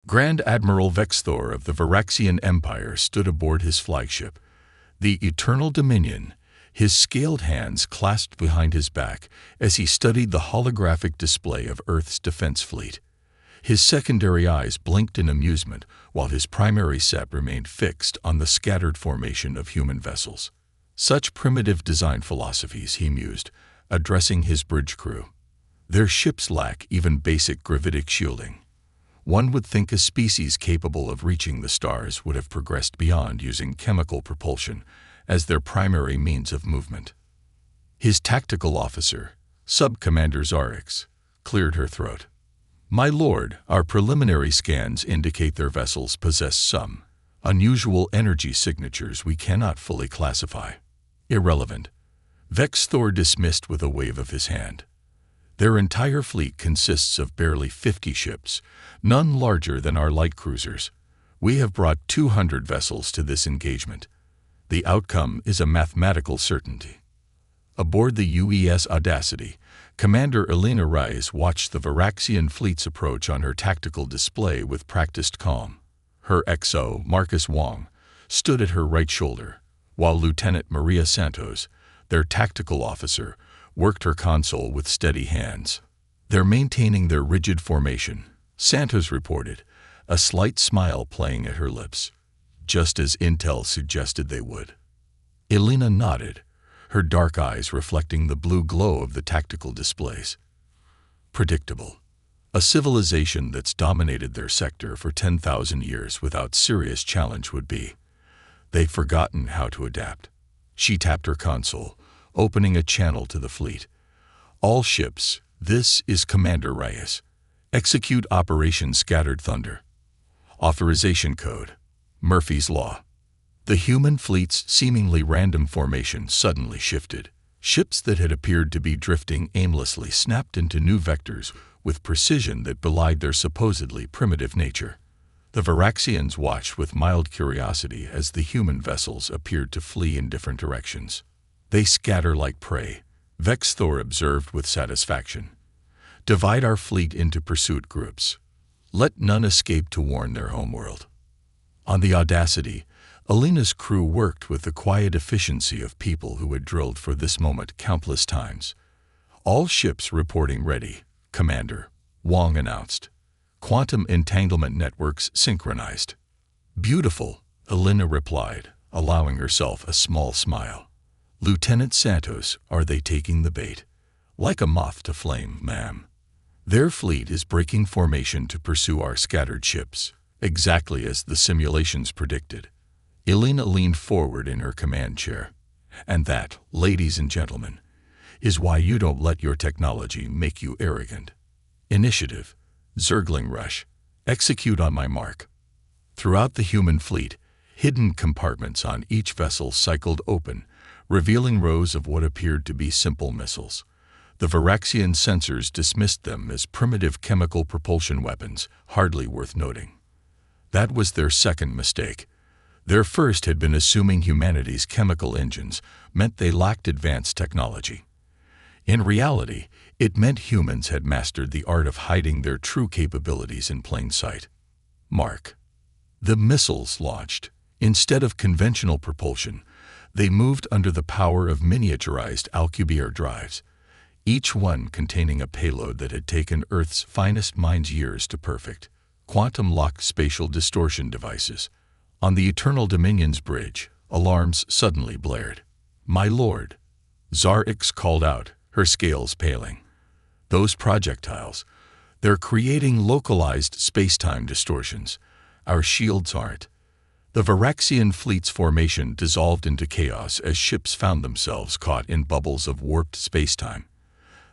Grand Admiral Vexthor of the Varaxian Empire stood aboard his flagship, the Eternal Dominion, his scaled hands clasped behind his back as he studied the holographic display of Earth's defense fleet. His secondary eyes blinked in amusement while his primary set remained fixed on the scattered formation of human vessels. Such primitive design philosophies, he mused, addressing his bridge crew. Their ships lack even basic gravitic shielding. One would think a species capable of reaching the stars would have progressed beyond using chemical propulsion as their primary means of movement. His tactical officer, Sub-Commander Zarix, cleared her throat. "My lord, our preliminary scans indicate their vessels possess some unusual energy signatures we cannot fully classify." "Irrelevant," Vexthor dismissed with a wave of his hand. "Their entire fleet consists of barely 50 ships, none larger than our light cruisers. We have brought 200 vessels to this engagement. The outcome is a mathematical certainty." Aboard the UES Audacity, Commander Elena Reyes watched the Varaxian fleet's approach on her tactical display with practiced calm. Her XO, Marcus Wong, stood at her right shoulder, while Lieutenant Maria Santos, their tactical officer, worked her console with steady hands. "They're maintaining their rigid formation," Santos reported, a slight smile playing at her lips, "just as Intel suggested they would." Elena nodded, her dark eyes reflecting the blue glow of the tactical displays. "Predictable. A civilization that's dominated their sector for 10,000 years without serious challenge would be. They've forgotten how to adapt." She tapped her console, opening a channel to the fleet. "All ships, this is Commander Reyes. Execute Operation Scattered Thunder. Authorization code, Murphy's Law." The human fleet's seemingly random formation suddenly shifted. Ships that had appeared to be drifting aimlessly snapped into new vectors with precision that belied their supposedly primitive nature. The Varaxians watched with mild curiosity as the human vessels appeared to flee in different directions. "They scatter like prey," Vexthor observed with satisfaction. "Divide our fleet into pursuit groups. Let none escape to warn their homeworld." On the Audacity, Elena's crew worked with the quiet efficiency of people who had drilled for this moment countless times. "All ships reporting ready, Commander," Wong announced. "Quantum entanglement networks synchronized." "Beautiful," Elena replied, allowing herself a small smile. "Lieutenant Santos, are they taking the bait?" "Like a moth to flame, ma'am. Their fleet is breaking formation to pursue our scattered ships, exactly as the simulations predicted." Elena leaned forward in her command chair. "And that, ladies and gentlemen, is why you don't let your technology make you arrogant. Initiative, Zergling rush, execute on my mark." Throughout the human fleet, hidden compartments on each vessel cycled open, revealing rows of what appeared to be simple missiles. The Varaxian sensors dismissed them as primitive chemical propulsion weapons, hardly worth noting. That was their second mistake. Their first had been assuming humanity's chemical engines meant they lacked advanced technology. In reality, it meant humans had mastered the art of hiding their true capabilities in plain sight. Mark. The missiles launched. Instead of conventional propulsion, they moved under the power of miniaturized Alcubierre drives, each one containing a payload that had taken Earth's finest minds years to perfect. Quantum-locked spatial distortion devices. On the Eternal Dominion's bridge, alarms suddenly blared. "My lord," Zarix called out, her scales paling. "Those projectiles, they're creating localized space-time distortions. Our shields aren't." The Varaxian fleet's formation dissolved into chaos as ships found themselves caught in bubbles of warped space-time.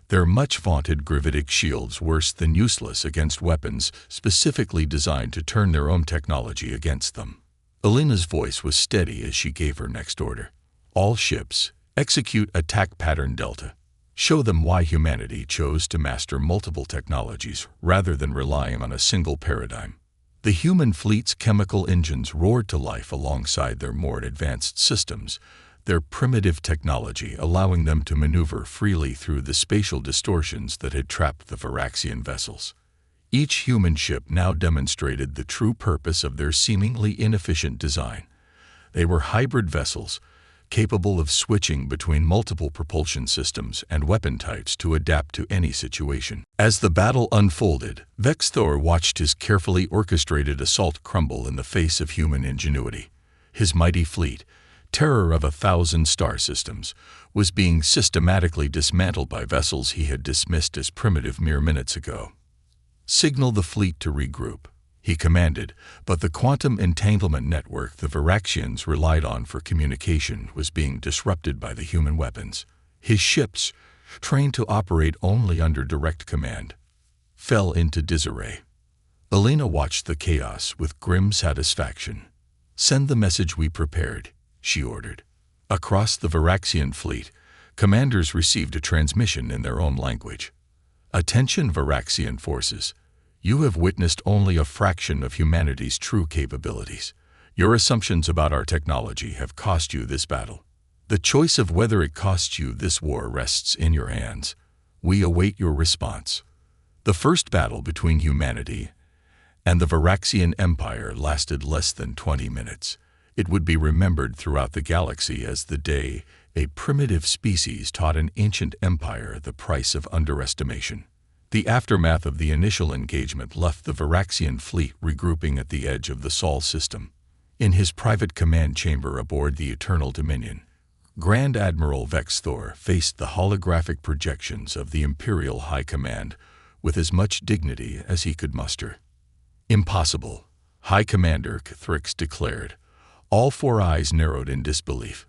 Their much-vaunted gravitic shields worse than useless against weapons specifically designed to turn their own technology against them. Elena's voice was steady as she gave her next order. "All ships, execute attack pattern Delta. Show them why humanity chose to master multiple technologies rather than relying on a single paradigm." The human fleet's chemical engines roared to life alongside their more advanced systems, their primitive technology allowing them to maneuver freely through the spatial distortions that had trapped the Varaxian vessels. Each human ship now demonstrated the true purpose of their seemingly inefficient design. They were hybrid vessels, capable of switching between multiple propulsion systems and weapon types to adapt to any situation. As the battle unfolded, Vexthor watched his carefully orchestrated assault crumble in the face of human ingenuity. His mighty fleet, terror of 1,000 star systems, was being systematically dismantled by vessels he had dismissed as primitive mere minutes ago. "Signal the fleet to regroup," he commanded, but the quantum entanglement network the Viraxians relied on for communication was being disrupted by the human weapons. His ships, trained to operate only under direct command, fell into disarray. Elena watched the chaos with grim satisfaction. "Send the message we prepared," she ordered. Across the Viraxian fleet, commanders received a transmission in their own language. "Attention, Viraxian forces. You have witnessed only a fraction of humanity's true capabilities. Your assumptions about our technology have cost you this battle. The choice of whether it costs you this war rests in your hands. We await your response." The first battle between humanity and the Viraxian Empire lasted less than 20 minutes. It would be remembered throughout the galaxy as the day a primitive species taught an ancient empire the price of underestimation. The aftermath of the initial engagement left the Viraxian fleet regrouping at the edge of the Sol system. In his private command chamber aboard the Eternal Dominion, Grand Admiral Vexthor faced the holographic projections of the Imperial High Command with as much dignity as he could muster. "Impossible," High Commander Cthrix declared. All four eyes narrowed in disbelief.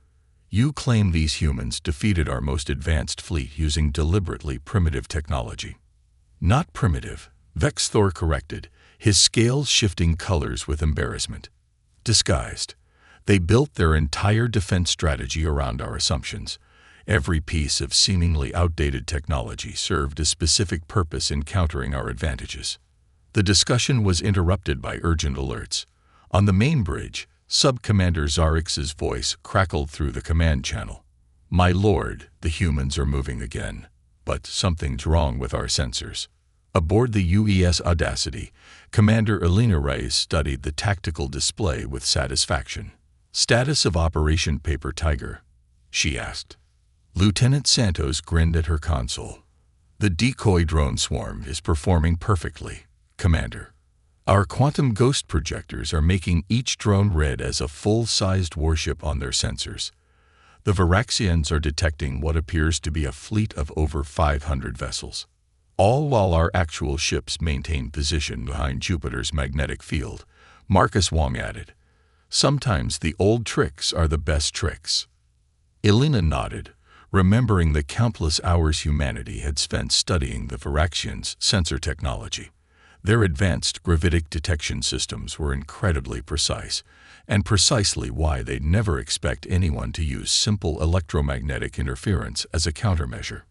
"You claim these humans defeated our most advanced fleet using deliberately primitive technology." "Not primitive," Vexthor corrected, his scales shifting colors with embarrassment. "Disguised. They built their entire defense strategy around our assumptions. Every piece of seemingly outdated technology served a specific purpose in countering our advantages." The discussion was interrupted by urgent alerts. On the main bridge, Sub-Commander Zarix's voice crackled through the command channel. "My lord, the humans are moving again. But something's wrong with our sensors." Aboard the UES Audacity, Commander Elena Reyes studied the tactical display with satisfaction. "Status of Operation Paper Tiger?" she asked. Lieutenant Santos grinned at her console. "The decoy drone swarm is performing perfectly, Commander. Our quantum ghost projectors are making each drone red as a full-sized warship on their sensors. The Viraxians are detecting what appears to be a fleet of over 500 vessels, all while our actual ships maintain position behind Jupiter's magnetic field," Marcus Wong added. "Sometimes the old tricks are the best tricks." Elena nodded, remembering the countless hours humanity had spent studying the Viraxians' sensor technology. Their advanced gravitic detection systems were incredibly precise, and precisely why they'd never expect anyone to use simple electromagnetic interference as a countermeasure.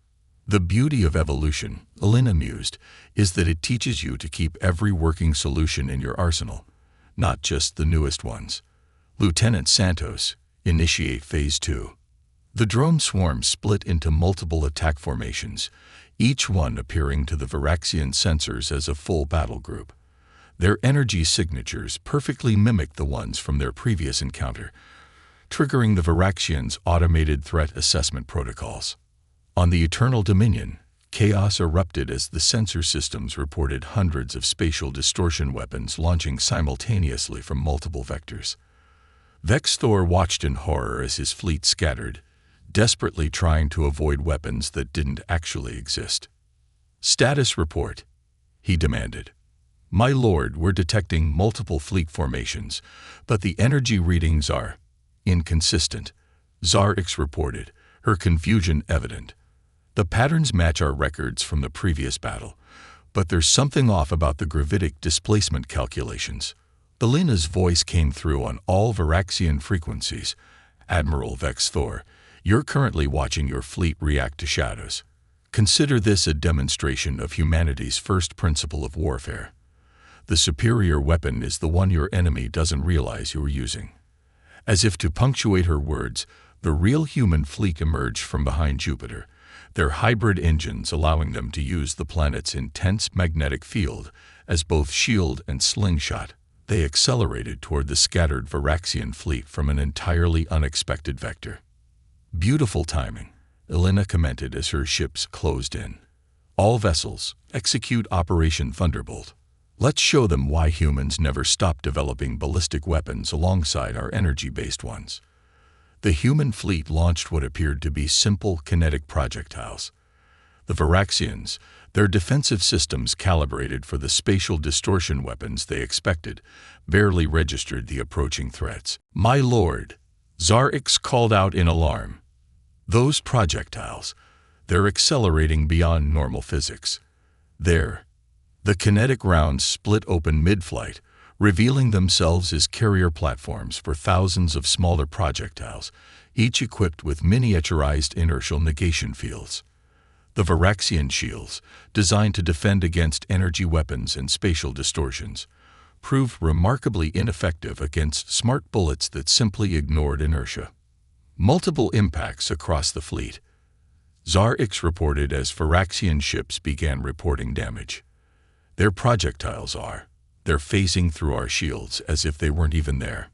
"The beauty of evolution," Elena mused, "is that it teaches you to keep every working solution in your arsenal, not just the newest ones." Lieutenant Santos, initiate Phase 2. The drone swarm split into multiple attack formations, each one appearing to the Viraxian sensors as a full battle group. Their energy signatures perfectly mimicked the ones from their previous encounter, triggering the Viraxians' automated threat assessment protocols. On the Eternal Dominion, chaos erupted as the sensor systems reported hundreds of spatial distortion weapons launching simultaneously from multiple vectors. Vexthor watched in horror as his fleet scattered, desperately trying to avoid weapons that didn't actually exist. "Status report," he demanded. "My lord, we're detecting multiple fleet formations, but the energy readings are inconsistent," Zarix reported, her confusion evident. "The patterns match our records from the previous battle, but there's something off about the gravitic displacement calculations." Elena's voice came through on all Viraxian frequencies. "Admiral Vexthor, you're currently watching your fleet react to shadows. Consider this a demonstration of humanity's first principle of warfare. The superior weapon is the one your enemy doesn't realize you're using." As if to punctuate her words, the real human fleet emerged from behind Jupiter, their hybrid engines allowing them to use the planet's intense magnetic field as both shield and slingshot. They accelerated toward the scattered Varaxian fleet from an entirely unexpected vector. "Beautiful timing," Elena commented as her ships closed in. "All vessels, execute Operation Thunderbolt. Let's show them why humans never stopped developing ballistic weapons alongside our energy-based ones." The human fleet launched what appeared to be simple kinetic projectiles. The Varaxians, their defensive systems calibrated for the spatial distortion weapons they expected, barely registered the approaching threats. "My lord," Zarix called out in alarm. "Those projectiles, they're accelerating beyond normal physics. The kinetic rounds split open mid-flight, revealing themselves as carrier platforms for thousands of smaller projectiles, each equipped with miniaturized inertial negation fields. The Varaxian shields, designed to defend against energy weapons and spatial distortions, proved remarkably ineffective against smart bullets that simply ignored inertia. Multiple impacts across the fleet, Zarix reported as Varaxian ships began reporting damage. "Their projectiles they're phasing through our shields as if they weren't even there."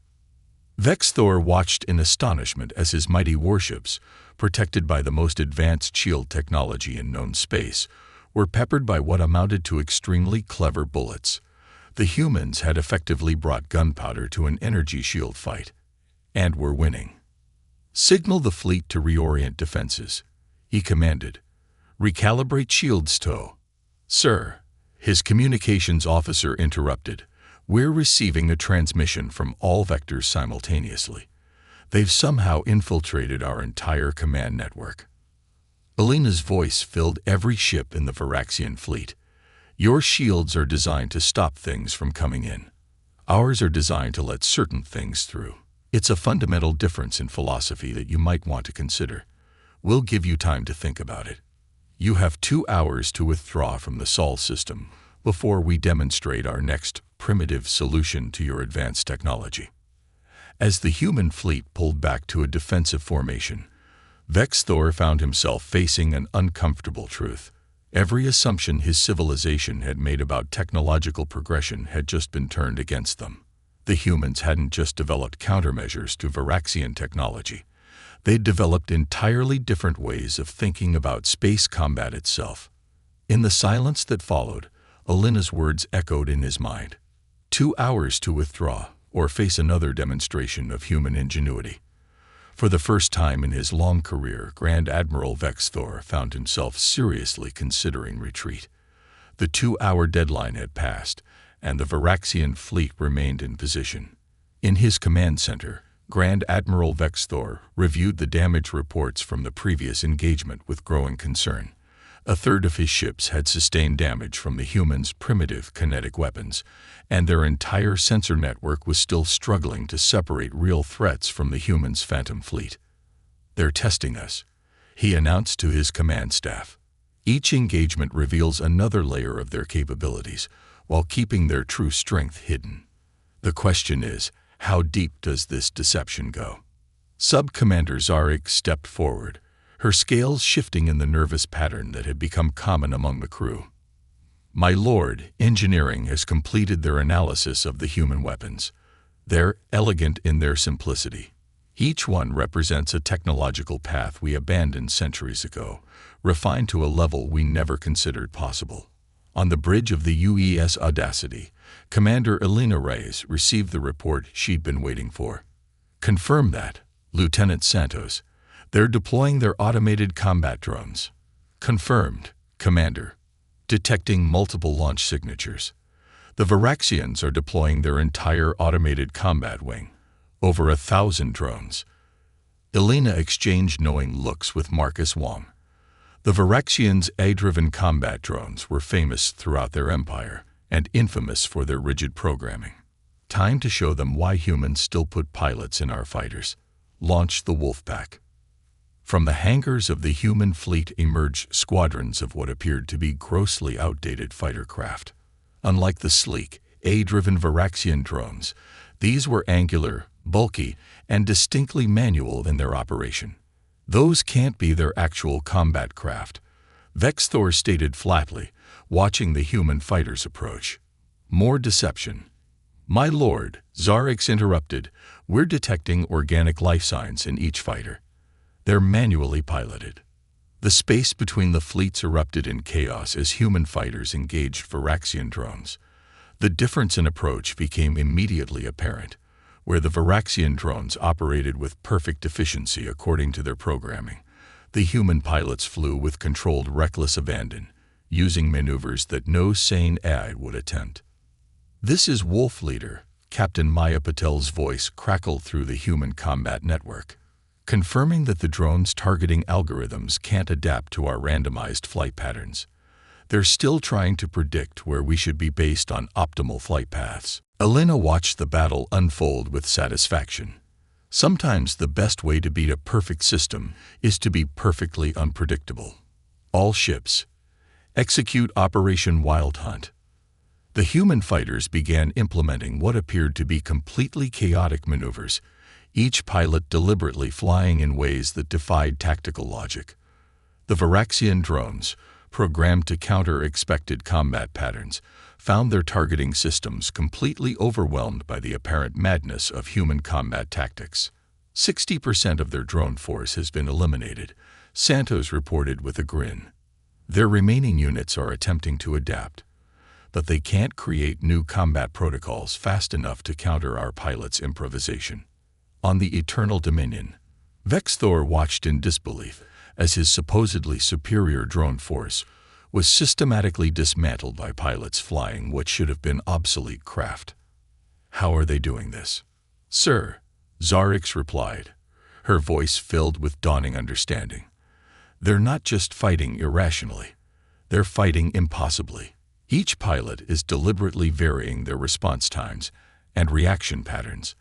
Vexthor watched in astonishment as his mighty warships, protected by the most advanced shield technology in known space, were peppered by what amounted to extremely clever bullets. The humans had effectively brought gunpowder to an energy shield fight, and were winning. "Signal the fleet to reorient defenses," he commanded. "Recalibrate shields tow." "Sir," his communications officer interrupted, "we're receiving a transmission from all vectors simultaneously. They've somehow infiltrated our entire command network." Elena's voice filled every ship in the Varaxian fleet. "Your shields are designed to stop things from coming in. Ours are designed to let certain things through. It's a fundamental difference in philosophy that you might want to consider. We'll give you time to think about it. You have 2 hours to withdraw from the Sol system before we demonstrate our next primitive solution to your advanced technology." As the human fleet pulled back to a defensive formation, Vexthor found himself facing an uncomfortable truth. Every assumption his civilization had made about technological progression had just been turned against them. The humans hadn't just developed countermeasures to Varaxian technology. They'd developed entirely different ways of thinking about space combat itself. In the silence that followed, Elena's words echoed in his mind. 2 hours to withdraw, or face another demonstration of human ingenuity. For the first time in his long career, Grand Admiral Vexthor found himself seriously considering retreat. The 2-hour deadline had passed, and the Varaxian fleet remained in position. In his command center, Grand Admiral Vexthor reviewed the damage reports from the previous engagement with growing concern. A third of his ships had sustained damage from the humans' primitive kinetic weapons, and their entire sensor network was still struggling to separate real threats from the humans' phantom fleet. "They're testing us," he announced to his command staff. "Each engagement reveals another layer of their capabilities, while keeping their true strength hidden. The question is, how deep does this deception go?" Sub-Commander Zarix stepped forward, her scales shifting in the nervous pattern that had become common among the crew. "My lord, engineering has completed their analysis of the human weapons. They're elegant in their simplicity. Each one represents a technological path we abandoned centuries ago, refined to a level we never considered possible." On the bridge of the UES Audacity, Commander Elena Reyes received the report she'd been waiting for. "Confirm that, Lieutenant Santos. They're deploying their automated combat drones." "Confirmed, Commander. Detecting multiple launch signatures. The Varaxians are deploying their entire automated combat wing. Over 1,000 drones." Elena exchanged knowing looks with Marcus Wong. The Varaxians' AI-driven combat drones were famous throughout their empire, and infamous for their rigid programming. Time to show them why humans still put pilots in our fighters. Launch the Wolfpack. From the hangars of the human fleet emerged squadrons of what appeared to be grossly outdated fighter craft. Unlike the sleek, AI-driven Varaxian drones, these were angular, bulky, and distinctly manual in their operation. Those can't be their actual combat craft, Vexthor stated flatly, watching the human fighters approach. More deception. My lord, Zarix interrupted, we're detecting organic life signs in each fighter. They're manually piloted. The space between the fleets erupted in chaos as human fighters engaged Viraxian drones. The difference in approach became immediately apparent, where the Viraxian drones operated with perfect efficiency according to their programming. The human pilots flew with controlled reckless abandon, using maneuvers that no sane AI would attempt. This is Wolf Leader, Captain Maya Patel's voice crackled through the human combat network, confirming that the drone's targeting algorithms can't adapt to our randomized flight patterns. They're still trying to predict where we should be based on optimal flight paths. Elena watched the battle unfold with satisfaction. Sometimes the best way to beat a perfect system is to be perfectly unpredictable. All ships, execute Operation Wild Hunt. The human fighters began implementing what appeared to be completely chaotic maneuvers, each pilot deliberately flying in ways that defied tactical logic. The Viraxian drones, programmed to counter expected combat patterns, found their targeting systems completely overwhelmed by the apparent madness of human combat tactics. 60% of their drone force has been eliminated, Santos reported with a grin. Their remaining units are attempting to adapt, but they can't create new combat protocols fast enough to counter our pilots' improvisation. On the Eternal Dominion, Vexthor watched in disbelief as his supposedly superior drone force was systematically dismantled by pilots flying what should have been obsolete craft. How are they doing this? Sir, Zarix replied, her voice filled with dawning understanding. They're not just fighting irrationally, they're fighting impossibly. Each pilot is deliberately varying their response times and reaction patterns.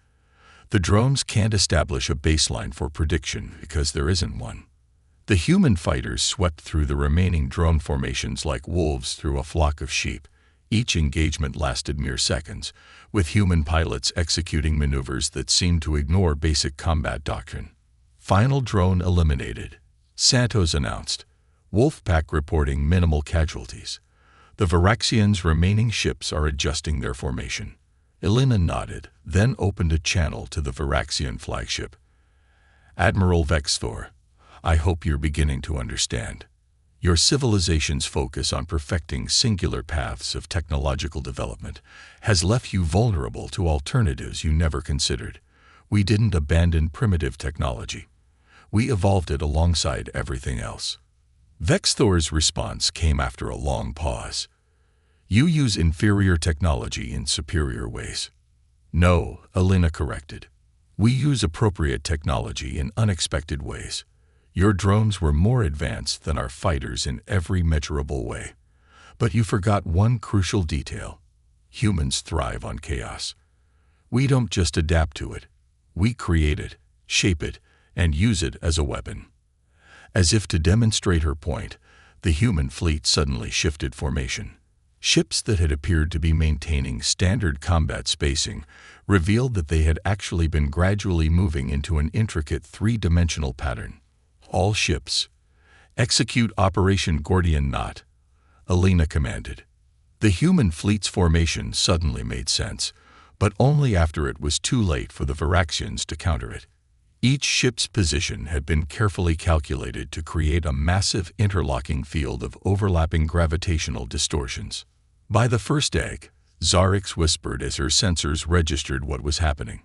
The drones can't establish a baseline for prediction because there isn't one. The human fighters swept through the remaining drone formations like wolves through a flock of sheep. Each engagement lasted mere seconds, with human pilots executing maneuvers that seemed to ignore basic combat doctrine. Final drone eliminated, Santos announced, Wolfpack reporting minimal casualties. The Viraxians' remaining ships are adjusting their formation. Elena nodded, then opened a channel to the Viraxian flagship. Admiral Vexthor, I hope you're beginning to understand. Your civilization's focus on perfecting singular paths of technological development has left you vulnerable to alternatives you never considered. We didn't abandon primitive technology. We evolved it alongside everything else. Vexthor's response came after a long pause. You use inferior technology in superior ways. No, Elena corrected. We use appropriate technology in unexpected ways. Your drones were more advanced than our fighters in every measurable way. But you forgot one crucial detail. Humans thrive on chaos. We don't just adapt to it. We create it, shape it, and use it as a weapon. As if to demonstrate her point, the human fleet suddenly shifted formation. Ships that had appeared to be maintaining standard combat spacing revealed that they had actually been gradually moving into an intricate three-dimensional pattern. All ships, execute Operation Gordian Knot, Elena commanded. The human fleet's formation suddenly made sense, but only after it was too late for the Viraxians to counter it. Each ship's position had been carefully calculated to create a massive interlocking field of overlapping gravitational distortions. By the first egg, Zarix whispered as her sensors registered what was happening.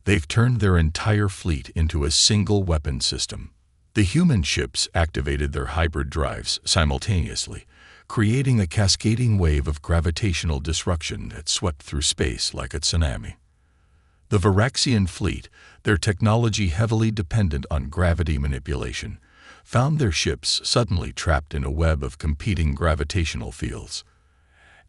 They've turned their entire fleet into a single weapon system. The human ships activated their hybrid drives simultaneously, creating a cascading wave of gravitational disruption that swept through space like a tsunami. The Viraxian fleet, their technology heavily dependent on gravity manipulation, found their ships suddenly trapped in a web of competing gravitational fields.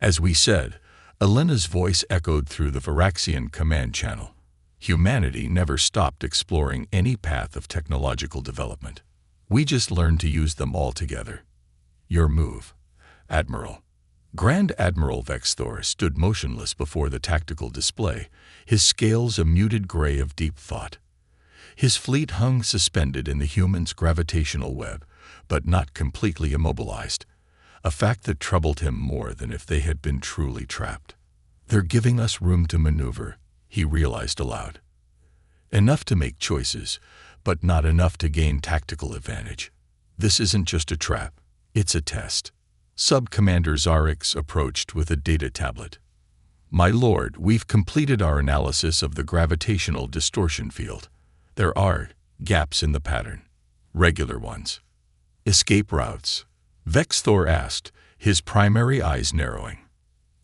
As we said, Elena's voice echoed through the Viraxian command channel. Humanity never stopped exploring any path of technological development. We just learned to use them all together. Your move, Admiral. Grand Admiral Vexthor stood motionless before the tactical display, his scales a muted gray of deep thought. His fleet hung suspended in the human's gravitational web, but not completely immobilized, a fact that troubled him more than if they had been truly trapped. "They're giving us room to maneuver," he realized aloud. "Enough to make choices, but not enough to gain tactical advantage. This isn't just a trap, it's a test." Sub-Commander Zarix approached with a data tablet. "My lord, we've completed our analysis of the gravitational distortion field. There are gaps in the pattern. Regular ones." "Escape routes?" Vexthor asked, his primary eyes narrowing.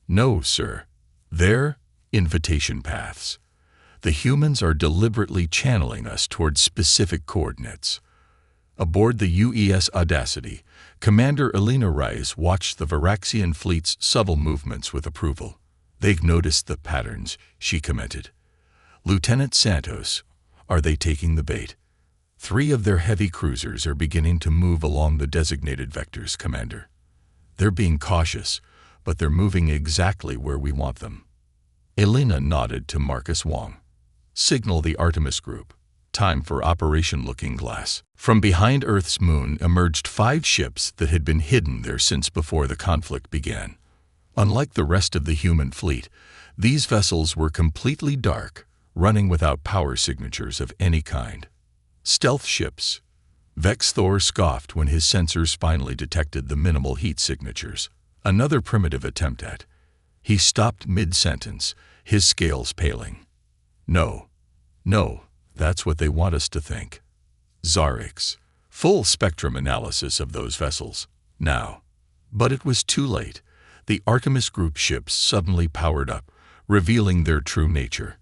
"No, sir. They're invitation paths. The humans are deliberately channeling us toward specific coordinates." Aboard the UES Audacity, Commander Elena Rice watched the Varaxian fleet's subtle movements with approval. "They've noticed the patterns," she commented. "Lieutenant Santos, are they taking the bait?" "3 of their heavy cruisers are beginning to move along the designated vectors, Commander. They're being cautious, but they're moving exactly where we want them." Elena nodded to Marcus Wong. "Signal the Artemis Group. Time for Operation Looking Glass." From behind Earth's moon emerged 5 ships that had been hidden there since before the conflict began. Unlike the rest of the human fleet, these vessels were completely dark, running without power signatures of any kind. "Stealth ships." Vexthor scoffed when his sensors finally detected the minimal heat signatures. Another primitive attempt at. He stopped mid-sentence, his scales paling. No, that's what they want us to think." Zarix. Full spectrum analysis of those vessels. Now. But it was too late. The Artemis Group ships suddenly powered up, revealing their true nature.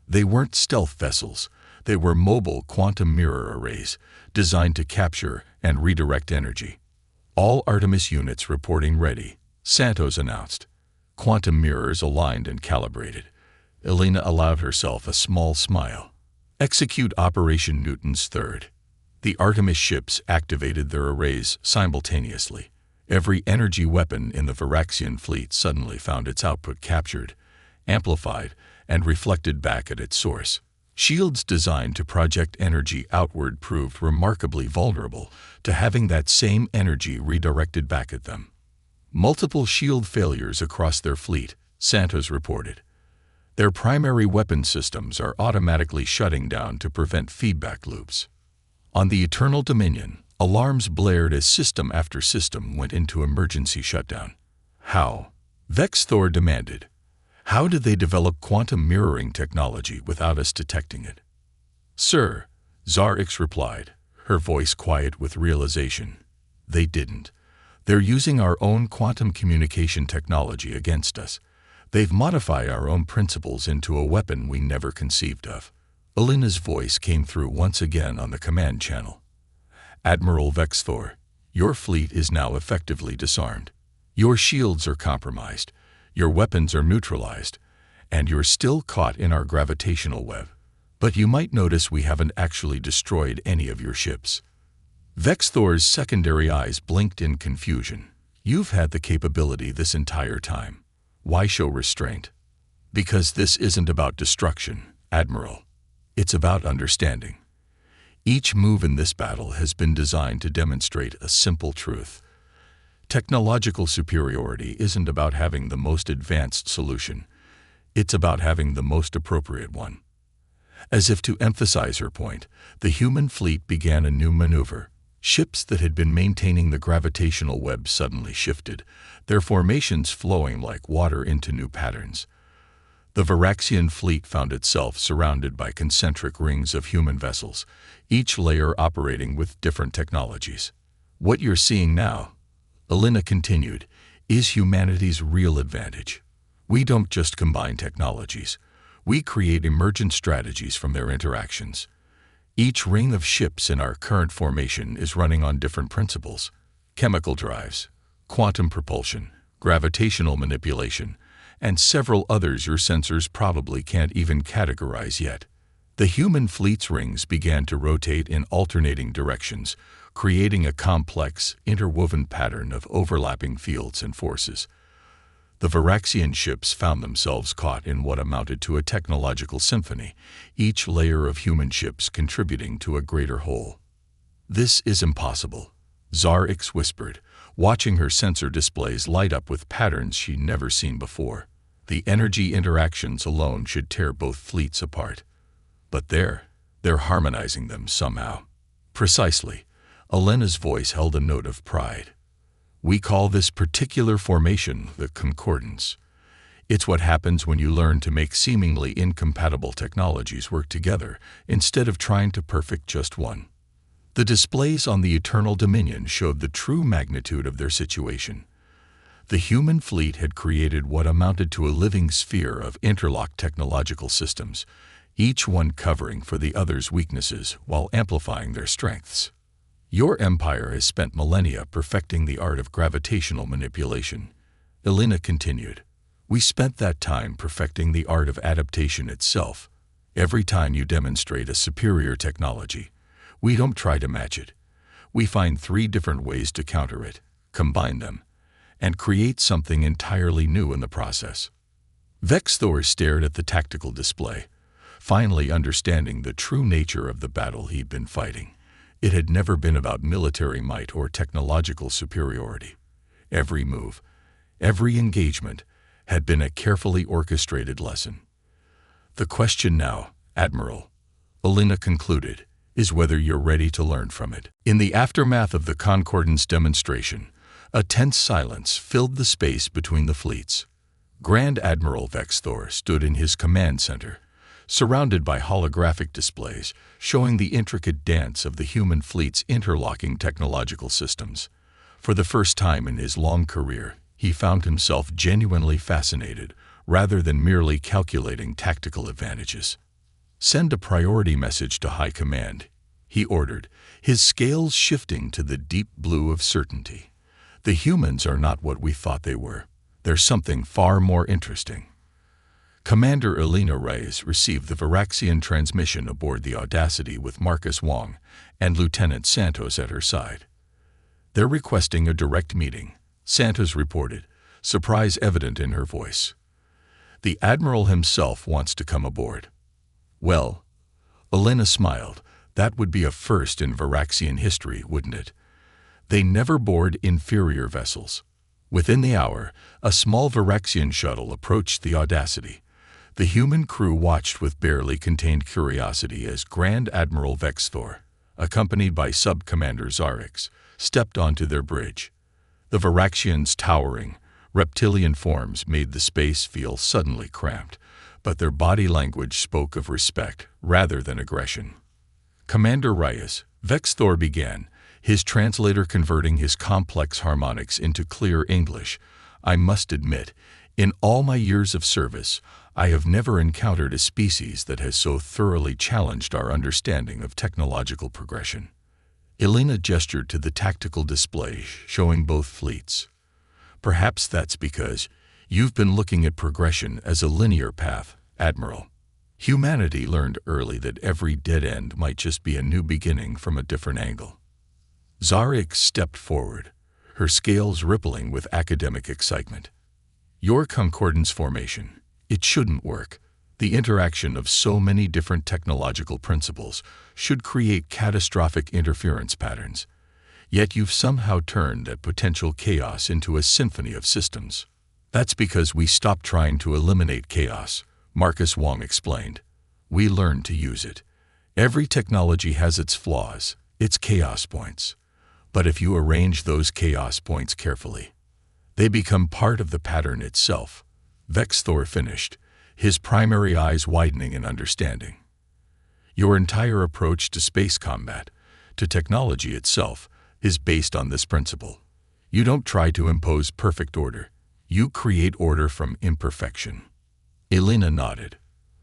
They weren't stealth vessels. They were mobile quantum mirror arrays, designed to capture and redirect energy. "All Artemis units reporting ready," Santos announced. Quantum mirrors aligned and calibrated. Elena allowed herself a small smile. "Execute Operation Newton's Third." The Artemis ships activated their arrays simultaneously. Every energy weapon in the Varaxian fleet suddenly found its output captured, amplified, and reflected back at its source. Shields designed to project energy outward proved remarkably vulnerable to having that same energy redirected back at them. Multiple shield failures across their fleet, Santos reported. Their primary weapon systems are automatically shutting down to prevent feedback loops. On the Eternal Dominion, alarms blared as system after system went into emergency shutdown. "How?" Vexthor demanded. "How did they develop quantum mirroring technology without us detecting it?" "Sir," Zarix replied, her voice quiet with realization, "they didn't. They're using our own quantum communication technology against us. They've modified our own principles into a weapon we never conceived of." Elena's voice came through once again on the command channel. "Admiral Vexthor, your fleet is now effectively disarmed. Your shields are compromised, your weapons are neutralized, and you're still caught in our gravitational web. But you might notice we haven't actually destroyed any of your ships." Vexthor's secondary eyes blinked in confusion. "You've had the capability this entire time. Why show restraint?" "Because this isn't about destruction, Admiral. It's about understanding. Each move in this battle has been designed to demonstrate a simple truth. Technological superiority isn't about having the most advanced solution. It's about having the most appropriate one." As if to emphasize her point, the human fleet began a new maneuver. Ships that had been maintaining the gravitational web suddenly shifted, their formations flowing like water into new patterns. The Varaxian fleet found itself surrounded by concentric rings of human vessels, each layer operating with different technologies. "What you're seeing now," Elena continued, "is humanity's real advantage. We don't just combine technologies. We create emergent strategies from their interactions. Each ring of ships in our current formation is running on different principles: chemical drives, quantum propulsion, gravitational manipulation, and several others your sensors probably can't even categorize yet." The human fleet's rings began to rotate in alternating directions, creating a complex, interwoven pattern of overlapping fields and forces. The Viraxian ships found themselves caught in what amounted to a technological symphony, each layer of human ships contributing to a greater whole. "This is impossible," Zarix whispered, watching her sensor displays light up with patterns she'd never seen before. The energy interactions alone should tear both fleets apart. But they're harmonizing them somehow. Precisely. Elena's voice held a note of pride. "We call this particular formation the concordance. It's what happens when you learn to make seemingly incompatible technologies work together instead of trying to perfect just one." The displays on the Eternal Dominion showed the true magnitude of their situation. The human fleet had created what amounted to a living sphere of interlocked technological systems, each one covering for the other's weaknesses while amplifying their strengths. "Your empire has spent millennia perfecting the art of gravitational manipulation," Elena continued. "We spent that time perfecting the art of adaptation itself. Every time you demonstrate a superior technology, we don't try to match it. We find 3 different ways to counter it, combine them, and create something entirely new in the process." Vexthor stared at the tactical display, finally understanding the true nature of the battle he'd been fighting. It had never been about military might or technological superiority. Every move, every engagement, had been a carefully orchestrated lesson. "The question now, Admiral," Elena concluded, "is whether you're ready to learn from it." In the aftermath of the Concordance demonstration, a tense silence filled the space between the fleets. Grand Admiral Vexthor stood in his command center, surrounded by holographic displays showing the intricate dance of the human fleet's interlocking technological systems. For the first time in his long career, he found himself genuinely fascinated rather than merely calculating tactical advantages. "Send a priority message to High Command," he ordered, his scales shifting to the deep blue of certainty. "The humans are not what we thought they were. They're something far more interesting." Commander Elena Reyes received the Viraxian transmission aboard the Audacity with Marcus Wong and Lieutenant Santos at her side. "They're requesting a direct meeting," Santos reported, surprise evident in her voice. "The Admiral himself wants to come aboard." "Well," Elena smiled, "that would be a first in Viraxian history, wouldn't it? They never board inferior vessels." Within the hour, a small Viraxian shuttle approached the Audacity. The human crew watched with barely contained curiosity as Grand Admiral Vexthor, accompanied by Sub-Commander Zarix, stepped onto their bridge. The Viraxians' towering, reptilian forms made the space feel suddenly cramped, but their body language spoke of respect rather than aggression. "Commander Reyes," Vexthor began, his translator converting his complex harmonics into clear English, "I must admit, in all my years of service, I have never encountered a species that has so thoroughly challenged our understanding of technological progression." Elena gestured to the tactical display showing both fleets. "Perhaps that's because you've been looking at progression as a linear path, Admiral. Humanity learned early that every dead end might just be a new beginning from a different angle." Zarix stepped forward, her scales rippling with academic excitement. "Your concordance formation, it shouldn't work. The interaction of so many different technological principles should create catastrophic interference patterns. Yet you've somehow turned that potential chaos into a symphony of systems." "That's because we stopped trying to eliminate chaos," Marcus Wong explained. "We learned to use it. Every technology has its flaws, its chaos points. But if you arrange those chaos points carefully, they become part of the pattern itself." Vexthor finished, his primary eyes widening in understanding. "Your entire approach to space combat, to technology itself, is based on this principle. You don't try to impose perfect order. You create order from imperfection." Elena nodded.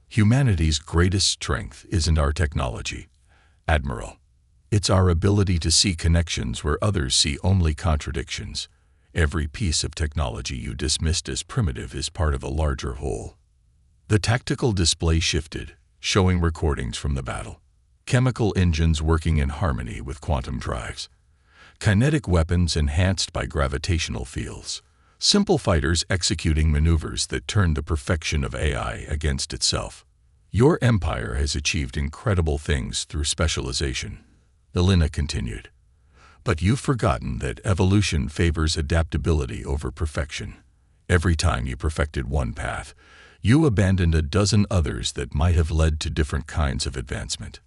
"Humanity's greatest strength isn't our technology, Admiral. It's our ability to see connections where others see only contradictions. Every piece of technology you dismissed as primitive is part of a larger whole." The tactical display shifted, showing recordings from the battle. Chemical engines working in harmony with quantum drives. Kinetic weapons enhanced by gravitational fields. simple fighters executing maneuvers that turned the perfection of AI against itself. Your empire has achieved incredible things through specialization, Elena continued. But you've forgotten that evolution favors adaptability over perfection. Every time you perfected one path, you abandoned a dozen others that might have led to different kinds of advancement.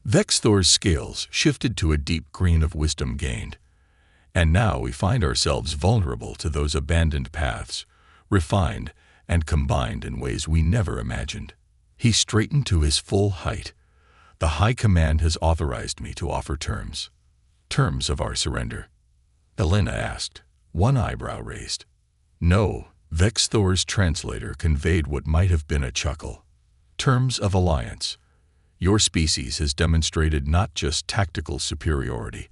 Vexthor's scales shifted to a deep green of wisdom gained. And now we find ourselves vulnerable to those abandoned paths, refined and combined in ways we never imagined. He straightened to his full height. The High Command has authorized me to offer terms. Terms of our surrender? Elena asked, one eyebrow raised. No, Vexthor's translator conveyed what might have been a chuckle. Terms of alliance. Your species has demonstrated not just tactical superiority,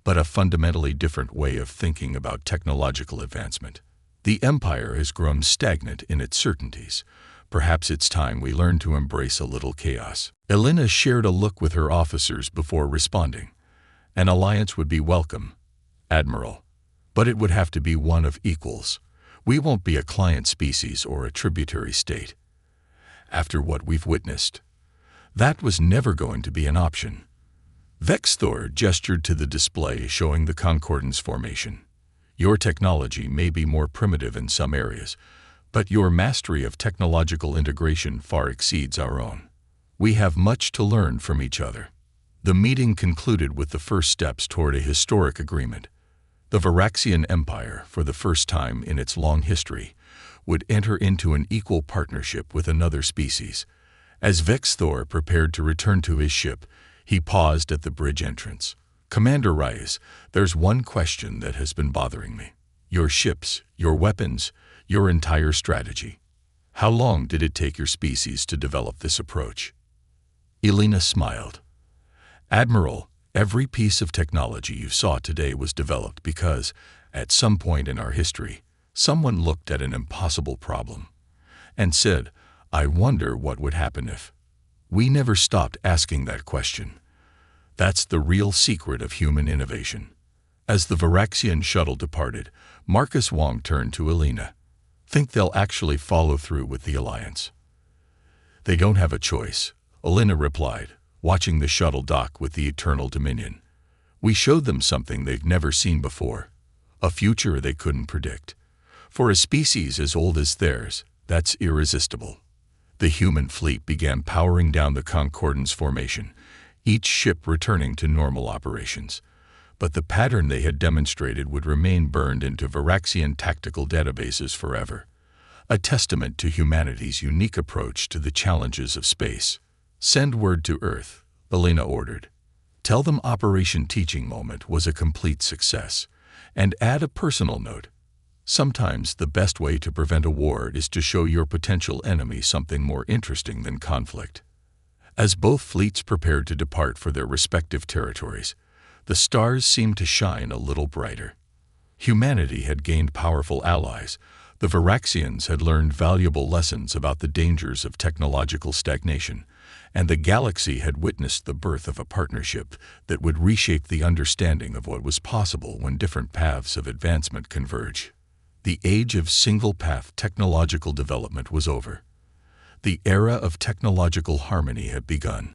but a fundamentally different way of thinking about technological advancement. The Empire has grown stagnant in its certainties. Perhaps it's time we learn to embrace a little chaos. Elena shared a look with her officers before responding. An alliance would be welcome, Admiral, but it would have to be one of equals. We won't be a client species or a tributary state. After what we've witnessed, that was never going to be an option. Vexthor gestured to the display showing the Concordance formation. Your technology may be more primitive in some areas, but your mastery of technological integration far exceeds our own. We have much to learn from each other. The meeting concluded with the first steps toward a historic agreement. The Viraxian Empire, for the first time in its long history, would enter into an equal partnership with another species. As Vexthor prepared to return to his ship, he paused at the bridge entrance. Commander Reyes, there's one question that has been bothering me. Your ships, your weapons, your entire strategy. How long did it take your species to develop this approach? Elena smiled. Admiral, every piece of technology you saw today was developed because, at some point in our history, someone looked at an impossible problem and said, I wonder what would happen if. We never stopped asking that question. That's the real secret of human innovation. As the Viraxian shuttle departed, Marcus Wong turned to Elena. Think they'll actually follow through with the alliance? They don't have a choice, Elena replied, watching the shuttle dock with the Eternal Dominion. We showed them something they've never seen before, a future they couldn't predict. For a species as old as theirs, that's irresistible. The human fleet began powering down the Concordance formation, each ship returning to normal operations. But the pattern they had demonstrated would remain burned into Viraxian tactical databases forever, a testament to humanity's unique approach to the challenges of space. Send word to Earth, Elena ordered. Tell them Operation Teaching Moment was a complete success, and add a personal note. Sometimes the best way to prevent a war is to show your potential enemy something more interesting than conflict. As both fleets prepared to depart for their respective territories, the stars seemed to shine a little brighter. Humanity had gained powerful allies. The Viraxians had learned valuable lessons about the dangers of technological stagnation, and the galaxy had witnessed the birth of a partnership that would reshape the understanding of what was possible when different paths of advancement converge. The age of single-path technological development was over. The era of technological harmony had begun.